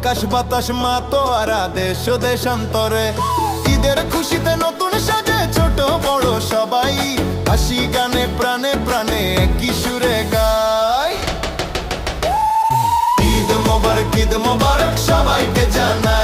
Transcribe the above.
আকাশ বাতাস মাতোয়ারা দেশ ও দেশান্তরে, ঈদের খুশিতে নতুন সাজে ছোট বড় সবাই, হাসি গানে প্রাণে প্রাণে একই সুরে গায়। ঈদ মোবারক সবাইকে জানাই।